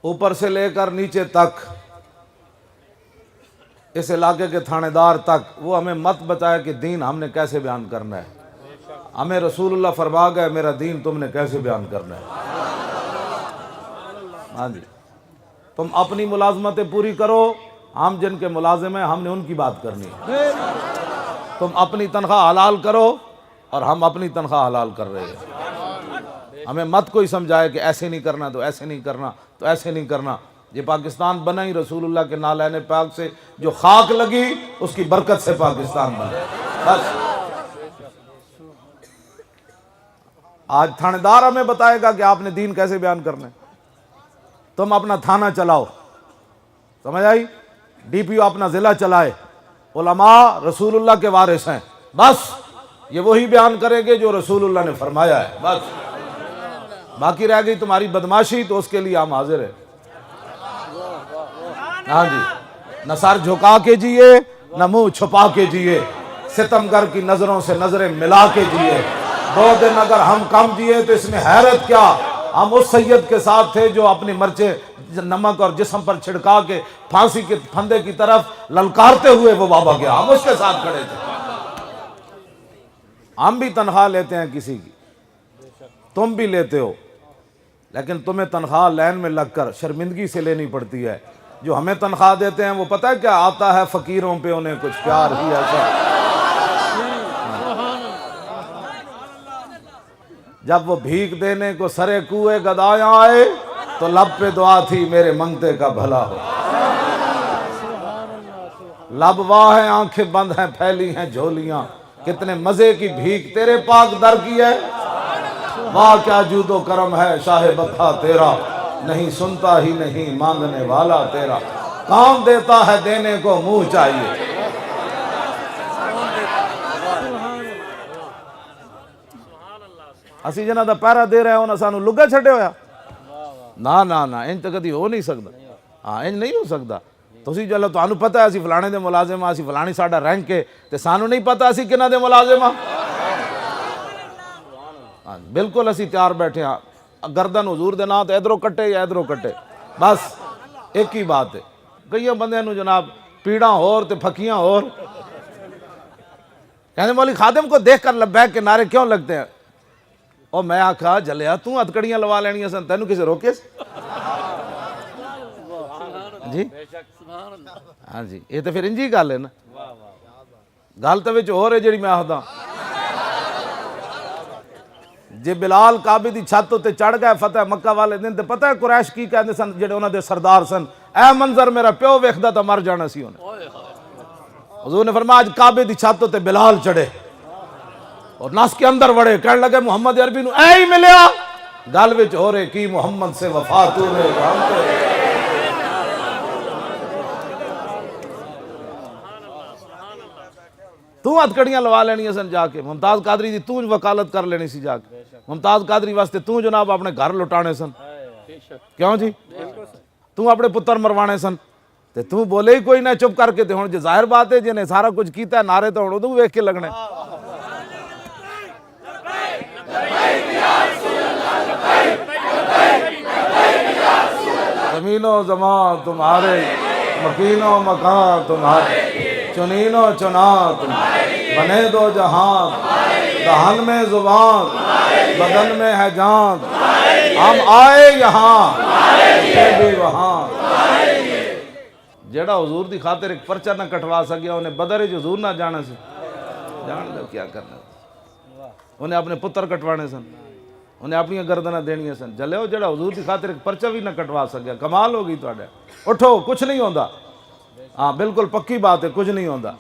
اوپر سے لے کر نیچے تک، اس علاقے کے تھانے دار تک، وہ ہمیں مت بتایا کہ دین ہم نے کیسے بیان کرنا ہے۔ ہمیں رسول اللہ فرما گئے میرا دین تم نے کیسے بیان کرنا ہے۔ ہاں جی، تم اپنی ملازمتیں پوری کرو، ہم جن کے ملازم ہیں ہم نے ان کی بات کرنی ہے۔ تم اپنی تنخواہ حلال کرو اور ہم اپنی تنخواہ حلال کر رہے ہیں۔ ہمیں مت کوئی سمجھائے کہ ایسے نہیں کرنا تو ایسے نہیں کرنا تو ایسے نہیں کرنا۔ یہ پاکستان بنا ہی رسول اللہ کے نالین پاک سے، جو خاک لگی اس کی برکت سے پاکستان بنا۔ بس آج تھانے دار ہمیں بتائے گا کہ آپ نے دین کیسے بیان کرنا ہے۔ تم اپنا تھانہ چلاؤ، سمجھ آئی؟ ڈی پی او اپنا ضلع چلائے، علماء رسول اللہ کے وارث ہیں، بس یہ وہی بیان کریں گے جو رسول اللہ نے فرمایا ہے۔ بس باقی رہ گئی تمہاری بدماشی تو اس کے لیے ہم حاضر ہیں۔ ہاں جی، نہ سر جھکا کے جیے نہ منہ چھپا کے جیے، ستمگر کی نظروں سے نظریں ملا کے جیے۔ 2 دن اگر ہم کم جیے تو اس میں حیرت کیا، ہم اس سید کے ساتھ تھے جو اپنی مرچیں نمک اور جسم پر چھڑکا کے پھانسی کے پھندے کی طرف للکارتے ہوئے وہ بابا گیا، ہم اس کے ساتھ کھڑے تھے۔ ہم بھی تنخواہ لیتے ہیں کسی کی، تم بھی لیتے ہو، لیکن تمہیں تنخواہ لائن میں لگ کر شرمندگی سے لینی پڑتی ہے۔ جو ہمیں تنخواہ دیتے ہیں وہ پتہ ہے کیا آتا ہے؟ فقیروں پہ انہیں کچھ پیار ہی ایسا۔ جب وہ بھیک دینے کو سرے کوئے گدایاں آئے تو لب پہ دعا تھی میرے منگتے کا بھلا ہو۔ لب واہ ہیں آنکھیں بند ہیں پھیلی ہیں جھولیاں، کتنے مزے کی بھیک تیرے پاک در کی ہے۔ واہ کیا جود و کرم ہے شاہ بطحہ تیرا، نہیں سنتا ہی نہیں مانگنے والا تیرا، کام دیتا ہے دینے کو منہ چاہیے۔ اسی جنہ دا پیرا دے رہے ہونا سانو لگا چھٹے ہویا؟ نا نا نا، انج تو کدی ہو نہیں سکتا۔ ہاں انج نہیں ہو سکتا۔ تسی چلو تانوں پتہ ہے اسی فلانے دے ملازم ہاں، اسی فلانی ساڈا رینک ہے، تے سانو نہیں پتہ اسی کنہ دے ملازم ہاں۔ بالکل اسی تیار بیٹھے ہاں، گردن حضور دے نام تے ادھروں کٹے یا ادھروں کٹے، بس ایک ہی بات ہے۔ کئی بندے نو جناب پیڑاں اور تے پھکیاں اور، کہنے مولی خادم کو دیکھ کر لبیک کے نعرے کیوں لگتے ہیں؟ اور میں آکھا جلیا تو ہتکڑیاں لوا لینیاں سن، تینوں کسے روکے جی؟ ہاں جی، یہ تو پھر انجی گل ہے نا، گل تو وچ ہو رہے جڑی میں آخدا جے بلال کعبے دی چھت تے چڑھ گئے فتح مکہ والے دن تے پتہ ہے قریش کی کہندے سن جڑے انہاں دے سردار سن، اے منظر میرا پیو ویکھدا تے مر جانا سی انہیں۔ حضور نے فرمایا آج کعبے دی چھت تے بلال چڑھے اور نس کے اندر وڑے، کہنے لگے محمد عربی نو اے ہی ملیا، گل وچ ہو رہے کی محمد سے وفا تو نے جانتے۔ تو ہتکڑیاں لوا لینی سن جا کے، ممتاز قادری دی تو وکالت کر لینی سی جا کے، ممتاز قادری واسطے تو جناب اپنے گھر لٹانے سن، کیوں جی؟ تو اپنے پتر مروانے سن، تے تو بولے ہی کوئی نہ چپ کر کے، تے ہن جو ظاہر بات ہے جنہیں سارا کچھ کیتا ہے نعرے تو ہن ادوں ویکھ کے لگنے۔ زمین و زمان تمہارے، مکین و مکان تمہارے، چنین و چنا تمہارے، بنے دو جہاں، دہن میں زبان، بدن میں ہے جان، ہم آئے یہاں تھے بھی وہاں۔ جیڑا حضور دی خاطر ایک پرچہ نہ کٹوا سکیا انہیں بدر جو حضور نہ جانا سی، جان دو کیا کرنا، انہیں اپنے پتر کٹوانے سن، انہیں اپنی گردنہ دینی سن، جلے ہو جڑا حضور دی خاطر ایک پرچہ بھی نہ کٹوا سکیا، کمال ہوگی تو اٹھو کچھ نہیں ہوندا۔ ہاں بالکل پکی بات ہے، کچھ نہیں ہوندا۔